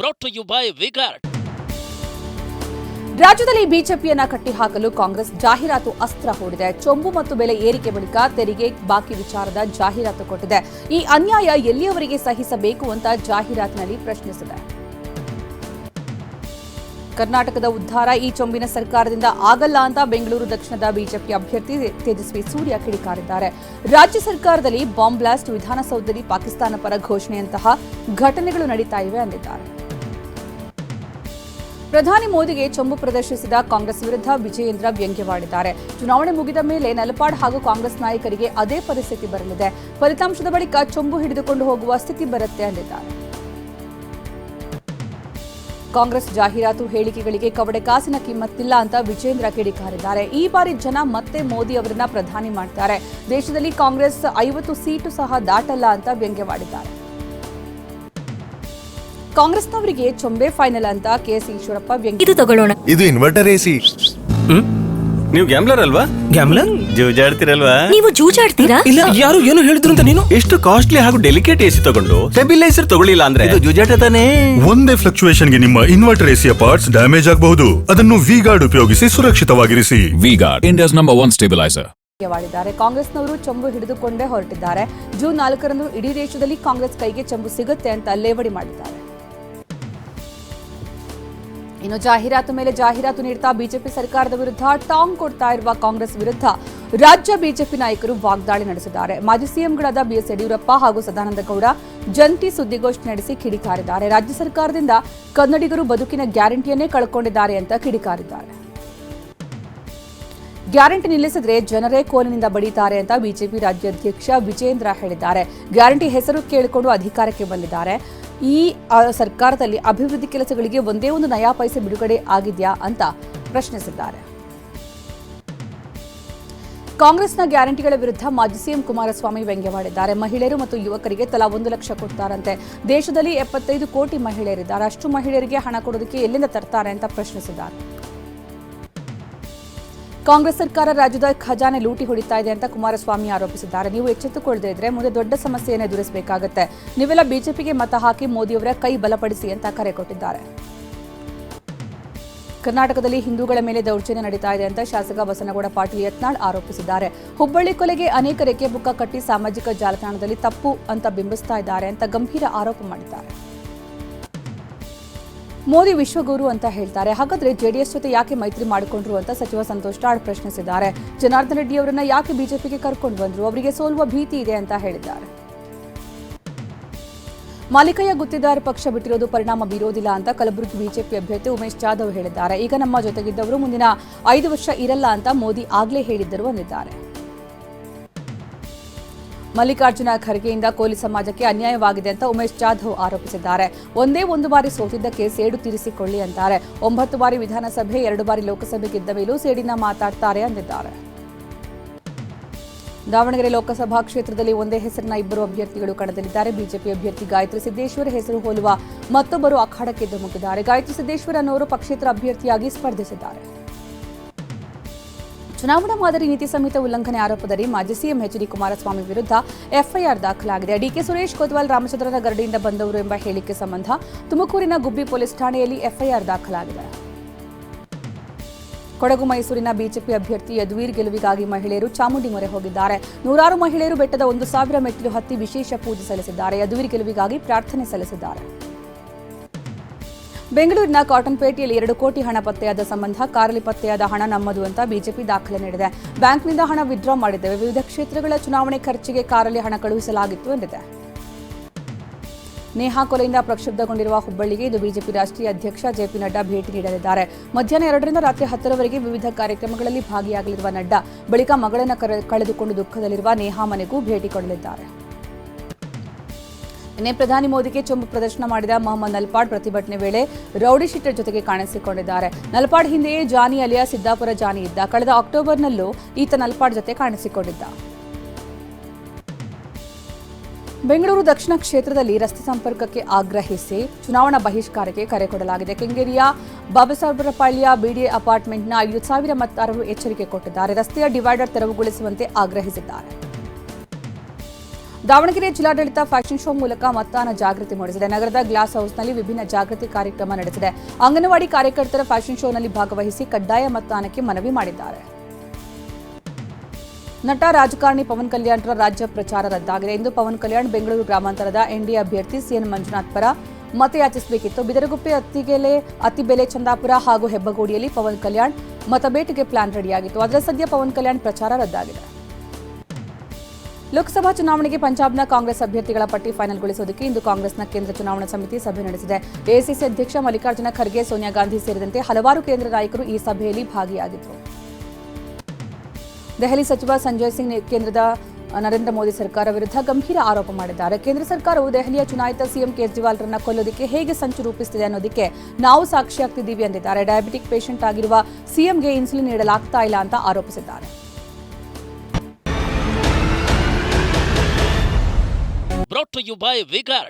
brought to you by Vigard. ರಾಜ್ಯದಲ್ಲಿ ಬಿಜೆಪಿಯನ್ನ ಕಟ್ಟಿಹಾಕಲು ಕಾಂಗ್ರೆಸ್ ಜಾಹೀರಾತು ಅಸ್ತ್ರ ಹೂಡಿದೆ. ಚೊಂಬು ಮತ್ತು ಬೆಲೆ ಏರಿಕೆ ಬಳಿಕ ತೆರಿಗೆ ಬಾಕಿ ವಿಚಾರದ ಜಾಹೀರಾತು ಕೊಟ್ಟಿದೆ. ಈ ಅನ್ಯಾಯ ಎಲ್ಲಿಯವರೆಗೆ ಸಹಿಸಬೇಕು ಅಂತ ಜಾಹೀರಾತಿನಲ್ಲಿ ಪ್ರಶ್ನಿಸಿದೆ. ಕರ್ನಾಟಕದ ಉದ್ಧಾರ ಈ ಚೊಂಬಿನ ಸರ್ಕಾರದಿಂದ ಆಗಲ್ಲ ಅಂತ ಬೆಂಗಳೂರು ದಕ್ಷಿಣದ ಬಿಜೆಪಿ ಅಭ್ಯರ್ಥಿ ತೇಜಸ್ವಿ ಸೂರ್ಯ ಕಿಡಿಕಾರಿದ್ದಾರೆ. ರಾಜ್ಯ ಸರ್ಕಾರದಲ್ಲಿ ಬಾಂಬ್ ಬ್ಲಾಸ್ಟ್, ವಿಧಾನಸೌಧದಲ್ಲಿ ಪಾಕಿಸ್ತಾನ ಪರ ಘೋಷಣೆಯಂತಹ ಘಟನೆಗಳು ನಡೀತಾ ಇವೆ ಅಂದಿದ್ದಾರೆ. ಪ್ರಧಾನಿ ಮೋದಿಗೆ ಚೊಂಬು ಪ್ರದರ್ಶಿಸಿದ ಕಾಂಗ್ರೆಸ್ ವಿರುದ್ಧ ವಿಜಯೇಂದ್ರ ವ್ಯಂಗ್ಯವಾಡಿದ್ದಾರೆ. ಚುನಾವಣೆ ಮುಗಿದ ಮೇಲೆ ನಲಪಾಡ್ ಹಾಗೂ ಕಾಂಗ್ರೆಸ್ ನಾಯಕರಿಗೆ ಅದೇ ಪರಿಸ್ಥಿತಿ ಬರಲಿದೆ. ಫಲಿತಾಂಶದ ಬಳಿಕ ಚೊಂಬು ಹಿಡಿದುಕೊಂಡು ಹೋಗುವ ಸ್ಥಿತಿ ಬರುತ್ತೆ ಅಂದಿದ್ದಾರೆ. ಕಾಂಗ್ರೆಸ್ ಜಾಹೀರಾತು ಹೇಳಿಕೆಗಳಿಗೆ ಕವಡೆ ಕಾಸಿನ ಕಿಮ್ಮತ್ತಿಲ್ಲ ಅಂತ ವಿಜೇಂದ್ರ ಕಿಡಿಕಾರಿದ್ದಾರೆ. ಈ ಬಾರಿ ಜನ ಮತ್ತೆ ಮೋದಿ ಅವರನ್ನ ಪ್ರಧಾನಿ ಮಾಡ್ತಾರೆ. ದೇಶದಲ್ಲಿ ಕಾಂಗ್ರೆಸ್ 50 ಸೀಟು ಸಹ ದಾಟಲ್ಲ ಅಂತ ವ್ಯಂಗ್ಯವಾಡಿದ್ದಾರೆ. ಕಾಂಗ್ರೆಸ್ನವರಿಗೆ ಚೊಂಬೆ ಫೈನಲ್ ಅಂತ ಕೆಎಸ್ ಈಶ್ವರಪ್ಪ ಇದು ತಗೊಳ್ಳೋಣ. ಇದು ಇನ್ವರ್ಟರ್ ಎಸಿ. ನೀವು ಗ್ಯಾಮ್ಲರ್ ಅಲ್ವಾ? ಗ್ಯಾಮ್ಲರ್ ಜೂಜಾಡ್ತಿರಲ್ವಾ? ನೀವು ಜೂಜಾಡ್ತೀರಾ? ಇಲ್ಲ, ಯಾರು ಏನು ಹೇಳಿದ್ರು ಅಂತ ನೀನು ಎಷ್ಟು ಕಾಸ್ಟ್ಲಿ ಹಾಗೂ ಡೆಲಿಕೇಟ್ ಎಸಿ ತಗೊಂಡು ಸ್ಟೆಬಿಲೈಸರ್ ತಗೊಳ್ಳಿಲ್ಲ ಅಂದ್ರೆ ಇದು ಜೂಜಾಟ ತಾನೇ. ಒಂದೇ ಫ್ಲಕ್ಚುಯೇಷನ್ ಗೆ ನಿಮ್ಮ ಇನ್ವರ್ಟರ್ ಎಸಿಯ ಪಾರ್ಟ್ಸ್ ಡ್ಯಾಮೇಜ್ ಆಗಬಹುದು. ಅದನ್ನು ವಿಗಾರ್ಡ್ ಉಪಯೋಗಿಸಿ ಸುರಕ್ಷಿತವಾಗಿರಿಸಿ. V Guard, India's number 1 stabiliser. ಕಾಂಗ್ರೆಸ್ನವರು ಚೊಂಬು ಹಿಡಿದುಕೊಂಡೇ ಹೊರಟಿದ್ದಾರೆ. ಜೂನ್ 4ರಂದು ಇಡೀ ದೇಶದಲ್ಲಿ ಕಾಂಗ್ರೆಸ್ ಕೈಗೆ ಚೊಂಬು ಸಿಗುತ್ತೆ ಅಂತ ಲೇವಡಿ ಮಾಡಿದ್ದಾರೆ. ಇನ್ನು ಜಾಹೀರಾತು ಮೇಲೆ ಜಾಹೀರಾತು ನೀಡುತ್ತಾ ಬಿಜೆಪಿ ಸರ್ಕಾರದ ವಿರುದ್ಧ ಟಾಂಗ್ ಕೊಡ್ತಾ ಇರುವ ಕಾಂಗ್ರೆಸ್ ವಿರುದ್ಧ ರಾಜ್ಯ ಬಿಜೆಪಿ ನಾಯಕರು ವಾಗ್ದಾಳಿ ನಡೆಸಿದ್ದಾರೆ. ಮಾಜಿ ಸಿಎಂಗಳಾದ ಬಿಎಸ್ ಯಡಿಯೂರಪ್ಪ ಹಾಗೂ ಸದಾನಂದ ಗೌಡ ಜಂಟಿ ಸುದ್ದಿಗೋಷ್ಠಿ ನಡೆಸಿ ಕಿಡಿಕಾರಿದ್ದಾರೆ. ರಾಜ್ಯ ಸರ್ಕಾರದಿಂದ ಕನ್ನಡಿಗರು ಬದುಕಿನ ಗ್ಯಾರಂಟಿಯನ್ನೇ ಕಳ್ಕೊಂಡಿದ್ದಾರೆ ಅಂತ ಕಿಡಿಕಾರಿದ್ದಾರೆ. ಗ್ಯಾರಂಟಿ ನಿಲ್ಲಿಸಿದ್ರೆ ಜನರೇ ಕೋಲಿನಿಂದ ಬಡಿತಾರೆ ಅಂತ ಬಿಜೆಪಿ ರಾಜ್ಯಾಧ್ಯಕ್ಷ ವಿಜೇಂದ್ರ ಹೇಳಿದ್ದಾರೆ. ಗ್ಯಾರಂಟಿ ಹೆಸರು ಕೇಳಿಕೊಂಡು ಅಧಿಕಾರಕ್ಕೆ ಬಂದಿದ್ದಾರೆ. ಈ ಸರ್ಕಾರದಲ್ಲಿ ಅಭಿವೃದ್ಧಿ ಕೆಲಸಗಳಿಗೆ ಒಂದೇ ಒಂದು ನಯಾ ಪೈಸೆ ಬಿಡುಗಡೆ ಆಗಿದೆಯಾ ಅಂತ ಪ್ರಶ್ನಿಸಿದ್ದಾರೆ. ಕಾಂಗ್ರೆಸ್ನ ಗ್ಯಾರಂಟಿಗಳ ವಿರುದ್ಧ ಮಾಜಿ ಸಿಎಂ ಕುಮಾರಸ್ವಾಮಿ ವ್ಯಂಗ್ಯವಾಡಿದ್ದಾರೆ. ಮಹಿಳೆಯರು ಮತ್ತು ಯುವಕರಿಗೆ ತಲಾ 1 ಲಕ್ಷ ಕೊಡ್ತಾರಂತೆ. ದೇಶದಲ್ಲಿ 75 ಕೋಟಿ ಮಹಿಳೆಯರಿದ್ದಾರೆ. ಅಷ್ಟು ಮಹಿಳೆಯರಿಗೆ ಹಣ ಕೊಡೋದಕ್ಕೆ ಎಲ್ಲಿಂದ ತರ್ತಾರೆ ಅಂತ ಪ್ರಶ್ನಿಸಿದ್ದಾರೆ. ಕಾಂಗ್ರೆಸ್ ಸರ್ಕಾರ ರಾಜ್ಯದ ಖಜಾನೆ ಲೂಟಿ ಹೊಡಿತಾ ಇದೆ ಅಂತ ಕುಮಾರಸ್ವಾಮಿ ಆರೋಪಿಸಿದ್ದಾರೆ. ನೀವು ಎಚ್ಚೆತ್ತುಕೊಳ್ಳದೇ ಇದ್ರೆ ಮುಂದೆ ದೊಡ್ಡ ಸಮಸ್ಯೆಯನ್ನು ಎದುರಿಸಬೇಕಾಗುತ್ತೆ. ನೀವೆಲ್ಲ ಬಿಜೆಪಿಗೆ ಮತ ಹಾಕಿ ಮೋದಿಯವರ ಕೈ ಬಲಪಡಿಸಿ ಅಂತ ಕರೆ ಕೊಟ್ಟಿದ್ದಾರೆ. ಕರ್ನಾಟಕದಲ್ಲಿ ಹಿಂದೂಗಳ ಮೇಲೆ ದೌರ್ಜನ್ಯ ನಡೀತಾ ಇದೆ ಅಂತ ಶಾಸಕ ಬಸನಗೌಡ ಪಾಟೀಲ್ ಯತ್ನಾಳ್ ಆರೋಪಿಸಿದ್ದಾರೆ. ಹುಬ್ಬಳ್ಳಿ ಕೊಲೆಗೆ ಅನೇಕ ರೆಕ್ಕೆ ಬುಕ್ಕ ಕಟ್ಟಿ ಸಾಮಾಜಿಕ ಜಾಲತಾಣದಲ್ಲಿ ತಪ್ಪು ಅಂತ ಬಿಂಬಿಸ್ತಾ ಇದ್ದಾರೆ ಅಂತ ಗಂಭೀರ ಆರೋಪ ಮಾಡಿದ್ದಾರೆ. ಮೋದಿ ವಿಶ್ವಗುರು ಅಂತ ಹೇಳ್ತಾರೆ. ಹಾಗಾದ್ರೆ ಜೆಡಿಎಸ್ ಜೊತೆ ಯಾಕೆ ಮೈತ್ರಿ ಮಾಡಿಕೊಂಡ್ರು ಅಂತ ಸಚಿವ ಸಂತೋಷ್ ಲಾಡ್ ಪ್ರಶ್ನಿಸಿದ್ದಾರೆ. ಜನಾರ್ದನ್ ರೆಡ್ಡಿ ಅವರನ್ನ ಯಾಕೆ ಬಿಜೆಪಿಗೆ ಕರ್ಕೊಂಡು ಬಂದ್ರು? ಅವರಿಗೆ ಸೋಲುವ ಭೀತಿ ಇದೆ ಅಂತ ಹೇಳಿದ್ದಾರೆ. ಮಾಲಿಕಯ್ಯ ಗುತ್ತಿದಾರ ಪಕ್ಷ ಬಿಟ್ಟಿರೋದು ಪರಿಣಾಮ ಬೀರೋದಿಲ್ಲ ಅಂತ ಕಲಬುರಗಿ ಬಿಜೆಪಿ ಅಭ್ಯರ್ಥಿ ಉಮೇಶ್ ಜಾಧವ್ ಹೇಳಿದ್ದಾರೆ. ಈಗ ನಮ್ಮ ಜೊತೆಗಿದ್ದವರು ಮುಂದಿನ 5 ವರ್ಷ ಇರಲ್ಲ ಅಂತ ಮೋದಿ ಆಗ್ಲೇ ಹೇಳಿದ್ದರು ಅಂದಿದ್ದಾರೆ. ಮಲ್ಲಿಕಾರ್ಜುನ ಖರ್ಗೆಯಿಂದ ಕೋಲಿ ಸಮಾಜಕ್ಕೆ ಅನ್ಯಾಯವಾಗಿದೆ ಅಂತ ಉಮೇಶ್ ಜಾಧವ್ ಆರೋಪಿಸಿದ್ದಾರೆ. ಒಂದೇ ಒಂದು ಬಾರಿ ಸೋತಿದ್ದಕ್ಕೆ ಸೇಡು ತೀರಿಸಿಕೊಳ್ಳಿ ಅಂತಾರೆ. 9 ಬಾರಿ ವಿಧಾನಸಭೆ, 2 ಬಾರಿ ಲೋಕಸಭೆ ಗೆದ್ದ ಮೇಲೂ ಸೇಡಿನ ಮಾತಾಡ್ತಾರೆ ಅಂದಿದ್ದಾರೆ. ದಾವಣಗೆರೆ ಲೋಕಸಭಾ ಕ್ಷೇತ್ರದಲ್ಲಿ ಒಂದೇ ಹೆಸರಿನ 2 ಅಭ್ಯರ್ಥಿಗಳು ಕಣದಲ್ಲಿದ್ದಾರೆ. ಬಿಜೆಪಿ ಅಭ್ಯರ್ಥಿ ಗಾಯತ್ರಿ ಸಿದ್ದೇಶ್ವರ್ ಹೆಸರು ಹೋಲುವ ಮತ್ತೊಬ್ಬರು ಅಖಾಡಕ್ಕೆ ಧುಮುಕಿದ್ದಾರೆ. ಗಾಯತ್ರಿ ಸಿದ್ದೇಶ್ವರ್ ಅನ್ನೋರು ಪಕ್ಷೇತರ ಅಭ್ಯರ್ಥಿಯಾಗಿ ಸ್ಪರ್ಧಿಸಿದ್ದಾರೆ. ಚುನಾವಣಾ ಮಾದರಿ ನೀತಿ ಸಂಹಿತೆ ಉಲ್ಲಂಘನೆ ಆರೋಪದಲ್ಲಿ ಮಾಜಿ ಸಿಎಂ ಎಚ್ಡಿ ಕುಮಾರಸ್ವಾಮಿ ವಿರುದ್ಧ ಎಫ್ಐಆರ್ ದಾಖಲಾಗಿದೆ. ಡಿಕೆ ಸುರೇಶ್ ಕೊತ್ವಾಲ್ ರಾಮಚಂದ್ರನ ಗರಡಿಯಿಂದ ಬಂದವರು ಎಂಬ ಹೇಳಿಕೆ ಸಂಬಂಧ ತುಮಕೂರಿನ ಗುಬ್ಬಿ ಪೊಲೀಸ್ ಠಾಣೆಯಲ್ಲಿ ಎಫ್ಐಆರ್ ದಾಖಲಾಗಿದೆ. ಕೊಡಗು ಮೈಸೂರಿನ ಬಿಜೆಪಿ ಅಭ್ಯರ್ಥಿ ಯದುವೀರ್ ಗೆಲುವಿಗಾಗಿ ಮಹಿಳೆಯರು ಚಾಮುಂಡಿ ಮೊರೆ ಹೋಗಿದ್ದಾರೆ. 100 ಮಹಿಳೆಯರು ಬೆಟ್ಟದ 1000 ಮೆಟ್ಟಿಲು ಹತ್ತಿ ವಿಶೇಷ ಪೂಜೆ ಸಲ್ಲಿಸಿದ್ದಾರೆ. ಯದುವೀರ್ ಗೆಲುವಿಗಾಗಿ ಪ್ರಾರ್ಥನೆ ಸಲ್ಲಿಸಿದ್ದಾರೆ. ಬೆಂಗಳೂರಿನ ಕಾಟನ್ಪೇಟೆಯಲ್ಲಿ 2 ಕೋಟಿ ಹಣ ಪತ್ತೆಯಾದ ಸಂಬಂಧ ಕಾರಲ್ಲಿ ಪತ್ತೆಯಾದ ಹಣ ನಮ್ಮದು ಅಂತ ಬಿಜೆಪಿ ದಾಖಲೆ ನೀಡಿದೆ. ಬ್ಯಾಂಕ್ನಿಂದ ಹಣ ವಿತ್ಡ್ರಾ ಮಾಡಿದ್ದೇವೆ. ವಿವಿಧ ಕ್ಷೇತ್ರಗಳ ಚುನಾವಣೆ ಖರ್ಚಿಗೆ ಕಾರಲ್ಲಿ ಹಣ ಕಳುಹಿಸಲಾಗಿತ್ತು ಎಂದಿದೆ. ನೇಹಾ ಕೊಲೆಯಿಂದ ಪ್ರಕ್ಷುಬ್ಧಗೊಂಡಿರುವ ಹುಬ್ಬಳ್ಳಿಗೆ ಇದು ಬಿಜೆಪಿ ರಾಷ್ಟ್ರೀಯ ಅಧ್ಯಕ್ಷ ಜೆಪಿ ನಡ್ಡಾ ಭೇಟಿ ನೀಡಲಿದ್ದಾರೆ. ಮಧ್ಯಾಹ್ನ 2ರಿಂದ ರಾತ್ರಿ 10ರವರೆಗೆ ವಿವಿಧ ಕಾರ್ಯಕ್ರಮಗಳಲ್ಲಿ ಭಾಗಿಯಾಗಲಿರುವ ನಡ್ಡಾ ಬಳಿಕ ಮಗಳನ್ನು ಕಳೆದುಕೊಂಡು ದುಃಖದಲ್ಲಿರುವ ನೇಹಾ ಮನೆಗೂ ಭೇಟಿ ಕೊಡಲಿದ್ದಾರೆ. ನಿನ್ನೆ ಪ್ರಧಾನಿ ಮೋದಿಗೆ ಚೊಂಬು ಪ್ರದರ್ಶನ ಮಾಡಿದ ಮೊಹಮ್ಮದ್ ನಲ್ಪಾಡ್ ಪ್ರತಿಭಟನೆ ವೇಳೆ ರೌಡಿ ಶೀಟರ್ ಜೊತೆಗೆ ಕಾಣಿಸಿಕೊಂಡಿದ್ದಾರೆ. ನಲ್ಪಾಡ್ ಹಿಂದೆಯೇ ಜಾನಿ ಅಲಿಯಾ ಸಿದ್ದಾಪುರ ಜಾನಿ ಇದ್ದ. ಕಳೆದ ಅಕ್ಟೋಬರ್ನಲ್ಲೂ ಈತ ನಲ್ಪಾಡ್ ಜೊತೆ ಕಾಣಿಸಿಕೊಂಡಿದ್ದ. ಬೆಂಗಳೂರು ದಕ್ಷಿಣ ಕ್ಷೇತ್ರದಲ್ಲಿ ರಸ್ತೆ ಸಂಪರ್ಕಕ್ಕೆ ಆಗ್ರಹಿಸಿ ಚುನಾವಣಾ ಬಹಿಷ್ಕಾರಕ್ಕೆ ಕರೆ ಕೊಡಲಾಗಿದೆ. ಕೆಂಗೇರಿಯ ಬಾಬಾಸಾಹೇಬರಪಾಳ್ಯ ಬಿಡಿಎ ಅಪಾರ್ಟ್ಮೆಂಟ್ನ 5,000 ಮತದಾರರು ಎಚ್ಚರಿಕೆ ಕೊಟ್ಟಿದ್ದಾರೆ. ರಸ್ತೆಯ ಡಿವೈಡರ್ ತೆರವುಗೊಳಿಸುವಂತೆ ಆಗ್ರಹಿಸಿದ್ದಾರೆ. ದಾವಣಗೆರೆ ಜಿಲ್ಲಾಡಳಿತ ಫ್ಯಾಷನ್ ಶೋ ಮೂಲಕ ಮತದಾನ ಜಾಗೃತಿ ಮೂಡಿಸಿದೆ. ನಗರದ ಗ್ಲಾಸ್ ಹೌಸ್ನಲ್ಲಿ ವಿಭಿನ್ನ ಜಾಗೃತಿ ಕಾರ್ಯಕ್ರಮ ನಡೆಸಿದೆ. ಅಂಗನವಾಡಿ ಕಾರ್ಯಕರ್ತರ ಫ್ಯಾಷನ್ ಶೋನಲ್ಲಿ ಭಾಗವಹಿಸಿ ಕಡ್ಡಾಯ ಮತದಾನಕ್ಕೆ ಮನವಿ ಮಾಡಿದ್ದಾರೆ. ನಟ ರಾಜಕಾರಣಿ ಪವನ್ ಕಲ್ಯಾಣ್ರ ರಾಜ್ಯ ಪ್ರಚಾರ ರದ್ದಾಗಿದೆ. ಇಂದು ಪವನ್ ಕಲ್ಯಾಣ್ ಬೆಂಗಳೂರು ಗ್ರಾಮಾಂತರದ ಎನ್ಡಿಎ ಅಭ್ಯರ್ಥಿ ಸಿಎನ್ ಮಂಜುನಾಥ್ ಪರ ಮತಯಾಚಿಸಬೇಕಿತ್ತು. ಬಿದರಗುಪ್ಪೆ, ಅತ್ತಿಬೆಲೆ, ಚಂದಾಪುರ ಹಾಗೂ ಹೆಬ್ಬಗೋಡಿಯಲ್ಲಿ ಪವನ್ ಕಲ್ಯಾಣ್ ಮತಬೇಟೆಗೆ ಪ್ಲಾನ್ ರೆಡಿಯಾಗಿತ್ತು. ಆದರೆ ಸದ್ಯ ಪವನ್ ಕಲ್ಯಾಣ್ ಪ್ರಚಾರ ರದ್ದಾಗಿದೆ. ಲೋಕಸಭಾ ಚುನಾವಣೆಗೆ ಪಂಜಾಬ್ನ ಕಾಂಗ್ರೆಸ್ ಅಭ್ಯರ್ಥಿಗಳ ಪಟ್ಟಿ ಫೈನಲ್ಗೊಳಿಸುವುದಕ್ಕೆ ಇಂದು ಕಾಂಗ್ರೆಸ್ನ ಕೇಂದ್ರ ಚುನಾವಣಾ ಸಮಿತಿ ಸಭೆ ನಡೆಸಿದೆ. ಎಐಸಿಸಿ ಅಧ್ಯಕ್ಷ ಮಲ್ಲಿಕಾರ್ಜುನ ಖರ್ಗೆ, ಸೋನಿಯಾ ಗಾಂಧಿ ಸೇರಿದಂತೆ ಹಲವಾರು ಕೇಂದ್ರ ನಾಯಕರು ಈ ಸಭೆಯಲ್ಲಿ ಭಾಗಿಯಾಗಿದ್ದರು. ದೆಹಲಿ ಸಚಿವ ಸಂಜಯ್ ಸಿಂಗ್ ಕೇಂದ್ರದ ನರೇಂದ್ರ ಮೋದಿ ಸರ್ಕಾರ ವಿರುದ್ಧ ಗಂಭೀರ ಆರೋಪ ಮಾಡಿದ್ದಾರೆ. ಕೇಂದ್ರ ಸರ್ಕಾರವು ದೆಹಲಿಯ ಚುನಾಯಿತ ಸಿಎಂ ಕೇಜ್ರಿವಾಲ್ರನ್ನ ಕೊಲ್ಲೋದಕ್ಕೆ ಹೇಗೆ ಸಂಚು ರೂಪಿಸುತ್ತಿದೆ ಅನ್ನೋದಕ್ಕೆ ನಾವು ಸಾಕ್ಷಿಯಾಗ್ತಿದ್ದೀವಿ ಎಂದಿದ್ದಾರೆ. ಡಯಾಬಿಟಿಕ್ ಪೇಷಂಟ್ ಆಗಿರುವ ಸಿಎಂಗೆ ಇನ್ಸುಲಿನ್ ನೀಡಲಾಗ್ತಾ ಇಲ್ಲ ಅಂತ ಆರೋಪಿಸಿದ್ದಾರೆ. brought to you by Vigart.